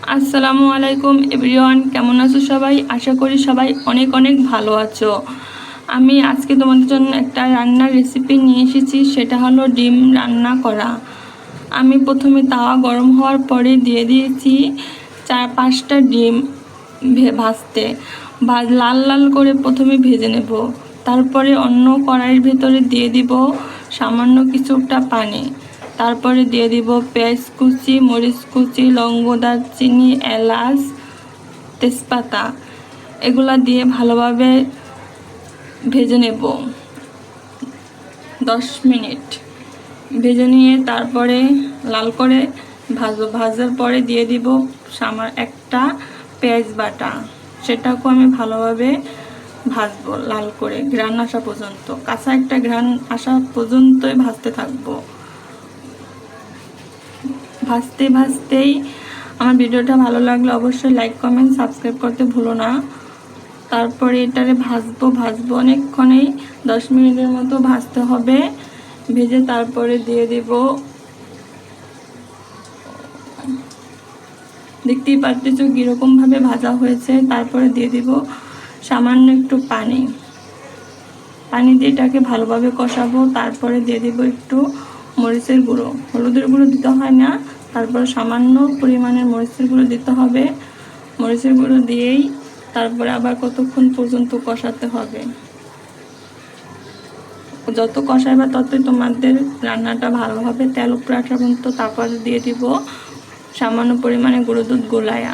আসসালামু আলাইকুম এভরিওয়ান, কেমন আছো সবাই? আশা করি সবাই অনেক অনেক ভালো আছো। আমি আজকে তোমাদের জন্য একটা রান্নার রেসিপি নিয়ে এসেছি, সেটা হলো ডিম রান্না করা। আমি প্রথমে তাওয়া গরম হওয়ার পরে দিয়ে দিয়েছি 4-5টা ডিম ভাজতে। লাল লাল করে প্রথমে ভেজে নেব, তারপরে অন্য কড়াইয়ের ভেতরে দিয়ে দিব সামান্য কিছুটা পানি। তারপরে দিয়ে দিব পেঁয়াজ কুচি, মরিচ কুচি, লবঙ্গ, দারচিনি, এলাচ, তেজপাতা, এগুলা দিয়ে ভালোভাবে ভেজে নেব 10 মিনিট। ভেজে নিয়ে তারপরে লাল করে ভাজার পরে দিয়ে দিব একটা পেঁয়াজ বাটা। সেটাকেও আমি ভালোভাবে ভাজবো লাল করে, ঘ্রাণ আসা পর্যন্ত, কাঁচা একটা ঘ্রাণ আসা পর্যন্তই ভাজতে থাকবো। ভাজতেই আমার ভিডিওটা ভালো লাগলে অবশ্যই লাইক, কমেন্ট, সাবস্ক্রাইব করতে ভুলো না। তারপরে এটারে ভাজবো অনেকক্ষণেই, 10 মিনিটের মতো ভাজতে হবে। ভেজে তারপরে দিয়ে দিব, দেখতেই পাচ্ছ কীরকমভাবে ভাজা হয়েছে। তারপরে দিয়ে দিব সামান্য একটু পানি দিয়ে এটাকে ভালোভাবে কষাবো। তারপরে দিয়ে দিব একটু মরিচের গুঁড়ো, হলুদের গুঁড়ো দিতে হয় না, তারপর সামান্য পরিমাণের মরিচের গুঁড়ো দিতে হবে। মরিচের গুঁড়ো দিয়েই তারপরে আবার কতক্ষণ পর্যন্ত কষাতে হবে। যত কষাবে ততই তোমাদের রান্নাটা ভালো হবে। তেল উপরে আসা পর্যন্ত তারপরে দিয়ে দিব সামান্য পরিমাণে গুঁড়ো দুধ গোলায়া।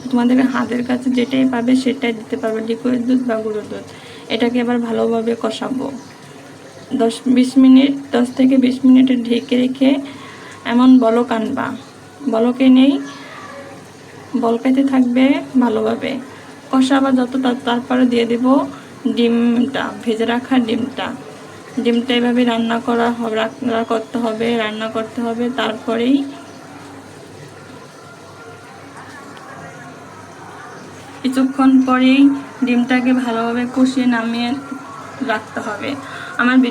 তোমাদের হাতের কাছে যেটাই পাবে সেটাই দিতে পারবে, লিকুইড দুধ বা গুঁড়ো দুধ। এটাকে এবার ভালোভাবে কষাবো 10 থেকে 20 মিনিটে ঢেকে রেখে এমন বলক আনবা। বলকে নেই, বলকাইতে থাকবে ভালোভাবে কষাবা যত। তারপরে দিয়ে দেব ডিমটা, ভেজে রাখা ডিমটা এভাবে রান্না করতে হবে। তারপরেই কিছুক্ষণ পরেই ডিমটাকে ভালোভাবে কষিয়ে নামিয়ে রাখতে হবে। আমার